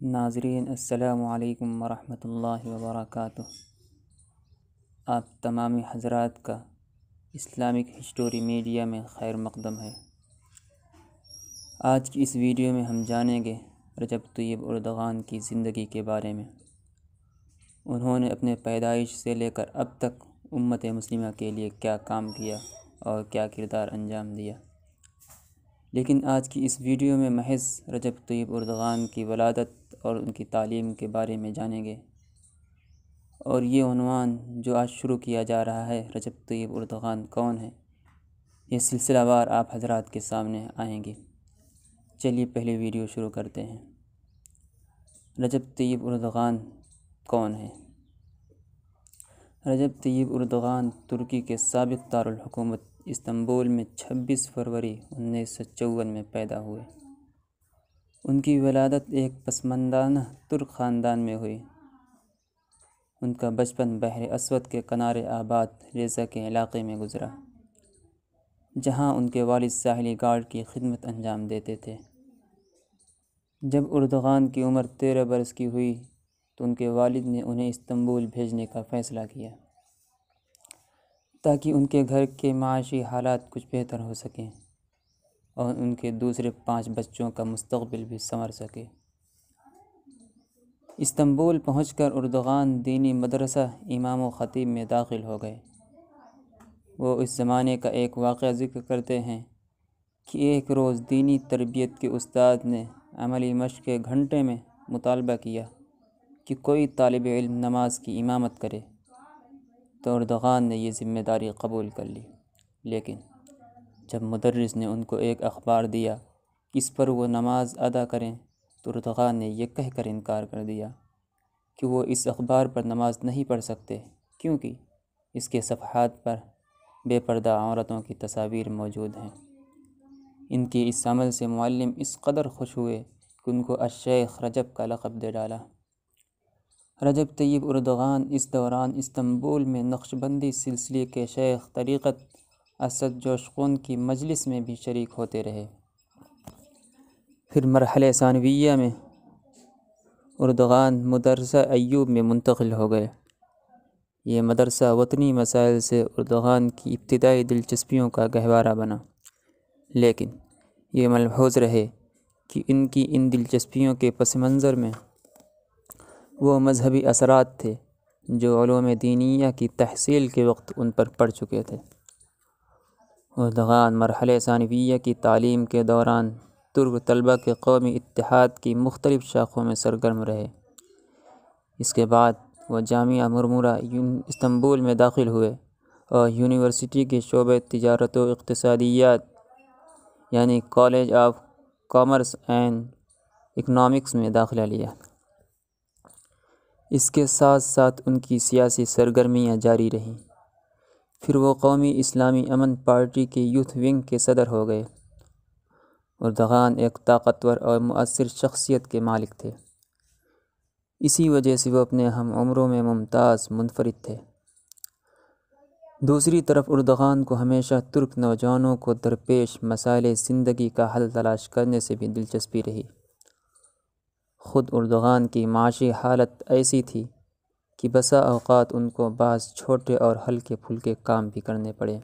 ناظرین السلام علیکم ورحمۃ اللہ وبرکاتہ۔ آپ تمام حضرات کا اسلامک ہسٹوری میڈیا میں خیر مقدم ہے۔ آج کی اس ویڈیو میں ہم جانیں گے رجب طیب اردغان کی زندگی کے بارے میں۔ انہوں نے اپنے پیدائش سے لے کر اب تک امت مسلمہ کے لیے کیا کام کیا اور کیا کردار انجام دیا، لیکن آج کی اس ویڈیو میں محض رجب طیب اردغان کی ولادت اور ان کی تعلیم کے بارے میں جانیں گے، اور یہ عنوان جو آج شروع کیا جا رہا ہے رجب طیب اردغان کون ہے، یہ سلسلہ وار آپ حضرات کے سامنے آئیں گے۔ چلیے پہلی ویڈیو شروع کرتے ہیں۔ رجب طیب اردغان کون ہے؟ رجب طیب اردغان ترکی کے سابق دارالحکومت استنبول میں 26 فروری 1954 میں پیدا ہوئے۔ ان کی ولادت ایک پسماندانہ ترک خاندان میں ہوئی۔ ان کا بچپن بحر اسود کے کنارے آباد ریزہ کے علاقے میں گزرا، جہاں ان کے والد ساحلی گارڈ کی خدمت انجام دیتے تھے۔ جب اردغان کی عمر 13 برس کی ہوئی تو ان کے والد نے انہیں استنبول بھیجنے کا فیصلہ کیا تاکہ ان کے گھر کے معاشی حالات کچھ بہتر ہو سکیں اور ان کے دوسرے 5 بچوں کا مستقبل بھی سنور سکے۔ استنبول پہنچ کر اردغان دینی مدرسہ امام و خطیب میں داخل ہو گئے۔ وہ اس زمانے کا ایک واقعہ ذکر کرتے ہیں کہ ایک روز دینی تربیت کے استاد نے عملی مشق کے گھنٹے میں مطالبہ کیا کہ کوئی طالب علم نماز کی امامت کرے، تو اردغان نے یہ ذمہ داری قبول کر لی، لیکن جب مدرس نے ان کو ایک اخبار دیا کہ اس پر وہ نماز ادا کریں تو اردغان نے یہ کہہ کر انکار کر دیا کہ وہ اس اخبار پر نماز نہیں پڑھ سکتے، کیونکہ اس کے صفحات پر بے پردہ عورتوں کی تصاویر موجود ہیں۔ ان کے اس عمل سے معلم اس قدر خوش ہوئے کہ ان کو الشیخ رجب کا لقب دے ڈالا۔ رجب طیب اردغان اس دوران استنبول میں نقشبندی سلسلے کے شیخ طریقت اسد جوشقون کی مجلس میں بھی شریک ہوتے رہے۔ پھر مرحلہ ثانویہ میں اردغان مدرسہ ایوب میں منتقل ہو گئے۔ یہ مدرسہ وطنی مسائل سے اردغان کی ابتدائی دلچسپیوں کا گہوارہ بنا، لیکن یہ ملحوظ رہے کہ ان کی ان دلچسپیوں کے پس منظر میں وہ مذہبی اثرات تھے جو علوم دینیہ کی تحصیل کے وقت ان پر پڑ چکے تھے۔ اردغان مرحلہ ثانویہ کی تعلیم کے دوران ترک طلبہ کے قومی اتحاد کی مختلف شاخوں میں سرگرم رہے۔ اس کے بعد وہ جامعہ مرمورہ استنبول میں داخل ہوئے اور یونیورسٹی کے شعبہ تجارت و اقتصادیات یعنی college of commerce and economics میں داخلہ لیا۔ اس کے ساتھ ساتھ ان کی سیاسی سرگرمیاں جاری رہیں۔ پھر وہ قومی اسلامی امن پارٹی کے یوتھ ونگ کے صدر ہو گئے۔ اردغان ایک طاقتور اور مؤثر شخصیت کے مالک تھے، اسی وجہ سے وہ اپنے ہم عمروں میں ممتاز منفرد تھے۔ دوسری طرف اردغان کو ہمیشہ ترک نوجوانوں کو درپیش مسائل زندگی کا حل تلاش کرنے سے بھی دلچسپی رہی۔ خود اردغان کی معاشی حالت ایسی تھی کہ بسا اوقات ان کو بعض چھوٹے اور ہلکے پھلکے کام بھی کرنے پڑے۔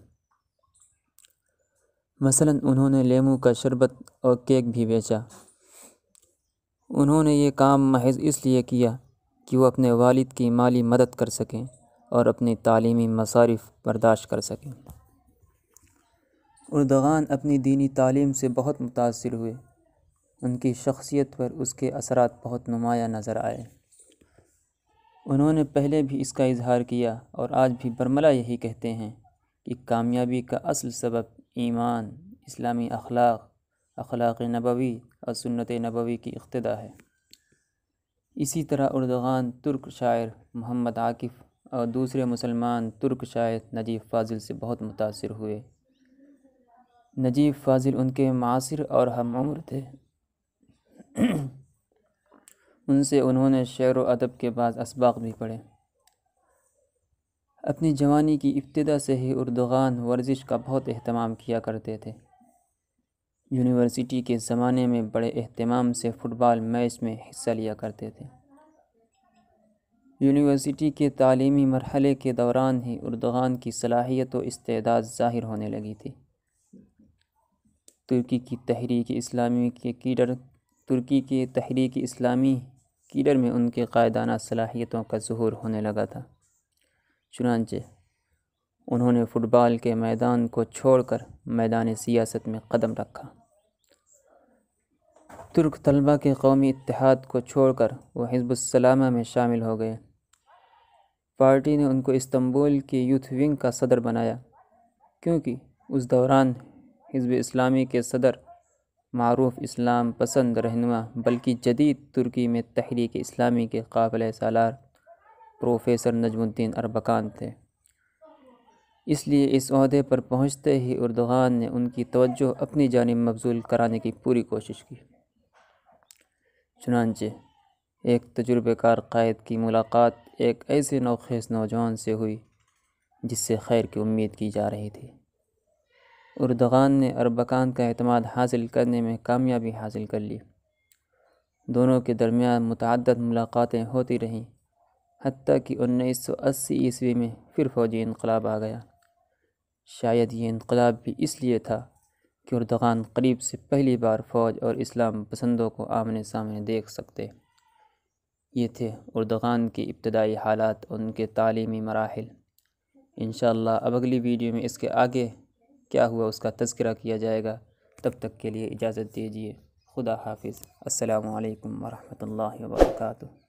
مثلاً انہوں نے لیموں کا شربت اور کیک بھی بیچا۔ انہوں نے یہ کام محض اس لیے کیا کہ وہ اپنے والد کی مالی مدد کر سکیں اور اپنی تعلیمی مصارف برداشت کر سکیں۔ اردغان اپنی دینی تعلیم سے بہت متاثر ہوئے۔ ان کی شخصیت پر اس کے اثرات بہت نمایاں نظر آئے۔ انہوں نے پہلے بھی اس کا اظہار کیا اور آج بھی برملا یہی کہتے ہیں کہ کامیابی کا اصل سبب ایمان، اسلامی اخلاق، اخلاق نبوی اور سنت نبوی کی اقتداء ہے۔ اسی طرح اردغان ترک شاعر محمد عاکف اور دوسرے مسلمان ترک شاعر نجیب فاضل سے بہت متاثر ہوئے۔ نجیب فاضل ان کے معاصر اور ہم عمر تھے۔ ان سے انہوں نے شعر و ادب کے بعض اسباق بھی پڑھے۔ اپنی جوانی کی ابتدا سے ہی اردغان ورزش کا بہت اہتمام کیا کرتے تھے۔ یونیورسٹی کے زمانے میں بڑے اہتمام سے فٹ بال میچ میں حصہ لیا کرتے تھے۔ یونیورسٹی کے تعلیمی مرحلے کے دوران ہی اردغان کی صلاحیت و استعداد ظاہر ہونے لگی تھی۔ ترکی کی تحریک اسلامی کیڈر میں ان کے قائدانہ صلاحیتوں کا ظہور ہونے لگا تھا۔ چنانچہ انہوں نے فٹ بال کے میدان کو چھوڑ کر میدان سیاست میں قدم رکھا۔ ترک طلبہ کے قومی اتحاد کو چھوڑ کر وہ حزب السلامہ میں شامل ہو گئے۔ پارٹی نے ان کو استنبول کے یوتھ ونگ کا صدر بنایا، کیونکہ اس دوران حزب اسلامی کے صدر معروف اسلام پسند رہنما بلکہ جدید ترکی میں تحریک اسلامی کے قابل سالار پروفیسر نجم الدین اربکان تھے۔ اس لیے اس عہدے پر پہنچتے ہی اردغان نے ان کی توجہ اپنی جانب مبذول کرانے کی پوری کوشش کی۔ چنانچہ ایک تجربہ کار قائد کی ملاقات ایک ایسے نوخیز نوجوان سے ہوئی جس سے خیر کی امید کی جا رہی تھی۔ اردغان نے اربکان کا اعتماد حاصل کرنے میں کامیابی حاصل کر لی۔ دونوں کے درمیان متعدد ملاقاتیں ہوتی رہیں، حتیٰ کہ 1980 میں پھر فوجی انقلاب آ گیا۔ شاید یہ انقلاب بھی اس لیے تھا کہ اردغان قریب سے پہلی بار فوج اور اسلام پسندوں کو آمنے سامنے دیکھ سکتے۔ یہ تھے اردغان کی ابتدائی حالات اور ان کے تعلیمی مراحل۔ انشاءاللہ اب اگلی ویڈیو میں اس کے آگے کیا ہوا اس کا تذکرہ کیا جائے گا۔ تب تک کے لیے اجازت دیجیے۔ خدا حافظ۔ السلام علیکم ورحمۃ اللہ وبرکاتہ۔